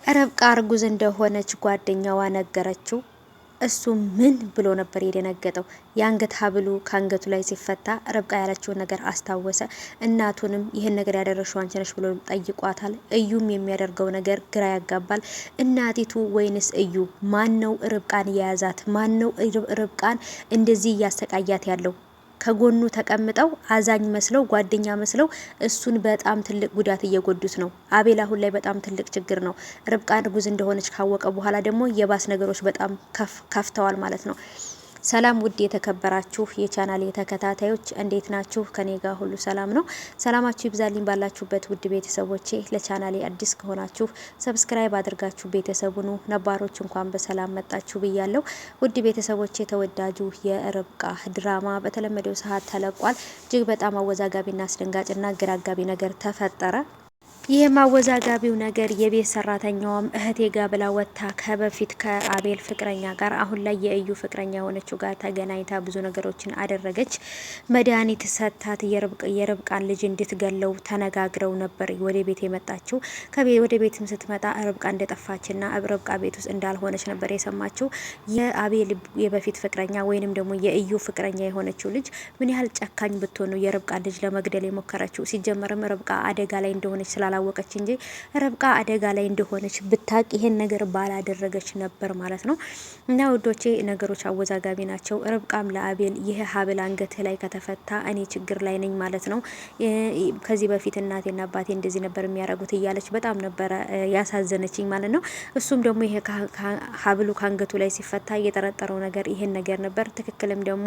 ርብቃ እርጉዝ እንደሆነች ጓደኛዋ ነገረችው። እሱ ምን ብሎ ነበር የደነገጠው? የአንገት ሀብሉ ከአንገቱ ላይ ሲፈታ ርብቃ ያለችውን ነገር አስታወሰ። እናቱንም ይህን ነገር ያደረሽው አንቺ ነሽ ብሎ ጠይቋታል። እዩም የሚያደርገው ነገር ግራ ያጋባል። እናቲቱ ወይንስ እዩ? ማን ነው ርብቃን የያዛት? ማን ነው ርብቃን እንደዚህ እያሰቃያት ያለው? ከጎኑ ተቀምጠው አዛኝ መስለው ጓደኛ መስለው እሱን በጣም ትልቅ ጉዳት እየጎዱት ነው። አቤል አሁን ላይ በጣም ትልቅ ችግር ነው። ርብቃ እርጉዝ እንደሆነች ካወቀ በኋላ ደግሞ የባስ ነገሮች በጣም ከፍተዋል ማለት ነው። ሰላም ውድ የተከበራችሁ የቻናሌ ተከታታዮች እንዴት ናችሁ? ከኔ ጋር ሁሉ ሰላም ነው። ሰላማችሁ ይብዛልኝ ባላችሁበት ውድ ቤተሰቦቼ። ለቻናሌ አዲስ ከሆናችሁ ሰብስክራይብ አድርጋችሁ ቤተሰቡኑ፣ ነባሮች እንኳን በሰላም መጣችሁ ብያለሁ። ውድ ቤተሰቦቼ ተወዳጁ የርብቃ ድራማ በተለመደው ሰዓት ተለቋል። እጅግ በጣም አወዛጋቢና አስደንጋጭና ግራ አጋቢ ነገር ተፈጠረ። ይህ ማወዛጋቢው ነገር የቤት ሰራተኛዋም እህቴ ጋ ብላ ወጥታ ከበፊት ከአቤል ፍቅረኛ ጋር አሁን ላይ የእዩ ፍቅረኛ የሆነችው ጋር ተገናኝታ ብዙ ነገሮችን አደረገች። መድኃኒት ሰታት የርብቃን ልጅ እንድትገለው ተነጋግረው ነበር ወደ ቤት የመጣችው። ወደ ቤትም ስትመጣ ርብቃ እንደጠፋችና ርብቃ ቤት ውስጥ እንዳልሆነች ነበር የሰማችው። የአቤል የበፊት ፍቅረኛ ወይንም ደግሞ የእዩ ፍቅረኛ የሆነችው ልጅ ምን ያህል ጨካኝ ብትሆን ነው የርብቃን ልጅ ለመግደል የሞከረችው? ሲጀመርም ርብቃ አደጋ ላይ እንደሆነች ስላላወቀች እንጂ ርብቃ አደጋ ላይ እንደሆነች ብታቅ ይሄን ነገር ባላደረገች ነበር ማለት ነው። እና ውዶቼ ነገሮች አወዛጋቢ ናቸው። ርብቃም ለአቤል ይሄ ሀብል አንገት ላይ ከተፈታ እኔ ችግር ላይ ነኝ ማለት ነው፣ ከዚህ በፊት እናቴና አባቴ እንደዚህ ነበር የሚያደርጉት እያለች በጣም ነበረ ያሳዘነችኝ ማለት ነው። እሱም ደግሞ ይሄ ሀብሉ ከአንገቱ ላይ ሲፈታ እየጠረጠረው ነገር ይሄን ነገር ነበር። ትክክልም ደግሞ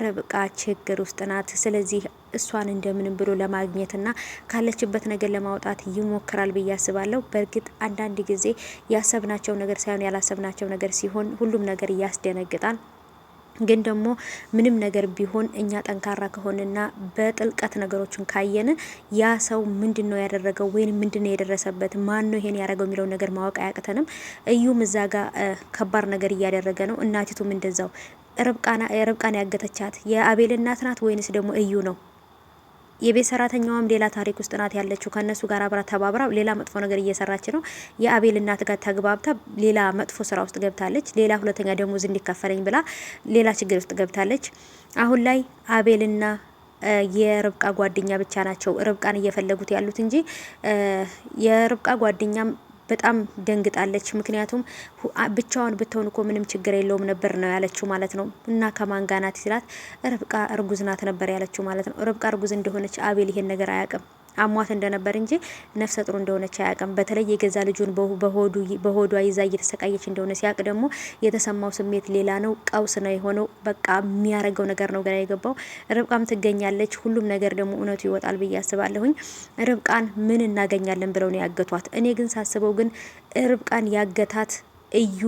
ርብቃ ችግር ውስጥ ናት። ስለዚህ እሷን እንደምንም ብሎ ለማግኘትና ካለችበት ነገር ለማውጣት ይሞክራል ብዬ አስባለሁ። በእርግጥ አንዳንድ ጊዜ ያሰብናቸው ነገር ሳይሆን ያላሰብናቸው ነገር ሲሆን ሁሉም ነገር ያስደነግጣል። ግን ደግሞ ምንም ነገር ቢሆን እኛ ጠንካራ ከሆንና በጥልቀት ነገሮችን ካየን ያ ሰው ምንድነው ያደረገው ወይም ምንድነው የደረሰበት፣ ማን ነው ይሄን ያደረገው የሚለው ነገር ማወቅ አያቅተንም። እዩም እዛ ጋር ከባድ ነገር እያደረገ ነው። እናቲቱም እንደዛው። ርብቃን ያገተቻት የአቤል እናት ናት ወይንስ ደግሞ እዩ ነው? የቤት ሰራተኛዋም ሌላ ታሪክ ውስጥ ናት ያለችው። ከነሱ ጋር አብራ ተባብራ ሌላ መጥፎ ነገር እየሰራች ነው። የአቤል እናት ጋር ተግባብታ ሌላ መጥፎ ስራ ውስጥ ገብታለች። ሌላ ሁለተኛ ደሞዝ እንዲከፈለኝ ብላ ሌላ ችግር ውስጥ ገብታለች። አሁን ላይ አቤልና የርብቃ ጓደኛ ብቻ ናቸው ርብቃን እየፈለጉት ያሉት እንጂ የርብቃ ጓደኛም በጣም ደንግጣለች። ምክንያቱም ብቻዋን ብትሆን እኮ ምንም ችግር የለውም ነበር ነው ያለችው ማለት ነው። እና ከማን ጋር ናት ሲላት ርብቃ እርጉዝ ናት ነበር ያለችው ማለት ነው። ርብቃ እርጉዝ እንደሆነች አቤል ይሄን ነገር አያውቅም። አሟት እንደነበር እንጂ ነፍሰ ጥሩ እንደሆነች አያውቅም። በተለይ የገዛ ልጁን በሆዷ ይዛ እየተሰቃየች እንደሆነ ሲያውቅ ደግሞ የተሰማው ስሜት ሌላ ነው። ቀውስ ነው የሆነው። በቃ የሚያረገው ነገር ነው ገና የገባው። ርብቃም ትገኛለች። ሁሉም ነገር ደግሞ እውነቱ ይወጣል ብዬ አስባለሁኝ። ርብቃን ምን እናገኛለን ብለው ነው ያገቷት? እኔ ግን ሳስበው ግን ርብቃን ያገታት እዩ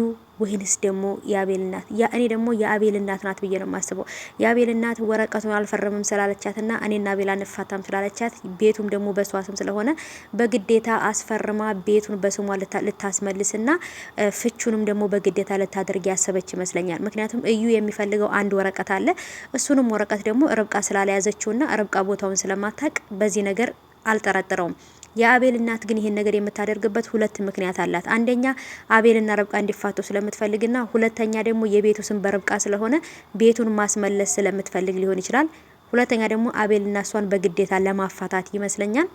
ወይንስ ደግሞ የአቤል እናት? እኔ ደግሞ የአቤል እናት ናት ብዬ ነው የማስበው። የአቤል እናት ወረቀቱን አልፈረምም ስላለቻትና እኔና አቤል አንፋታም ስላለቻት ቤቱም ደግሞ በሷ ስም ስለሆነ በግዴታ አስፈርማ ቤቱን በስሟ ልታስመልስና ፍቹንም ደግሞ በግዴታ ልታደርግ ያሰበች ይመስለኛል። ምክንያቱም እዩ የሚፈልገው አንድ ወረቀት አለ። እሱንም ወረቀት ደግሞ ርብቃ ስላለያዘችውና ርብቃ ቦታውን ስለማታቅ በዚህ ነገር አልጠረጥረውም። የአቤል እናት ግን ይሄን ነገር የምታደርግበት ሁለት ምክንያት አላት። አንደኛ አቤልና ርብቃ እንዲፋቱ ስለምትፈልግና ሁለተኛ ደግሞ የቤቱ ስም በርብቃ ስለሆነ ቤቱን ማስመለስ ስለምትፈልግ ሊሆን ይችላል። ሁለተኛ ደግሞ አቤልና እሷን በግዴታ ለማፋታት ይመስለኛል።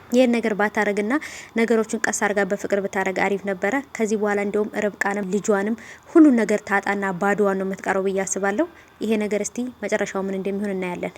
ይህን ነገር ባታረግና ነገሮችን ቀስ አርጋ በፍቅር ብታረግ አሪፍ ነበረ። ከዚህ በኋላ እንደውም ርብቃንም ልጇንም ሁሉን ነገር ታጣና ባዶዋን ነው የምትቀረው ብዬ አስባለሁ። ይሄ ነገር እስቲ መጨረሻው ምን እንደሚሆን እናያለን።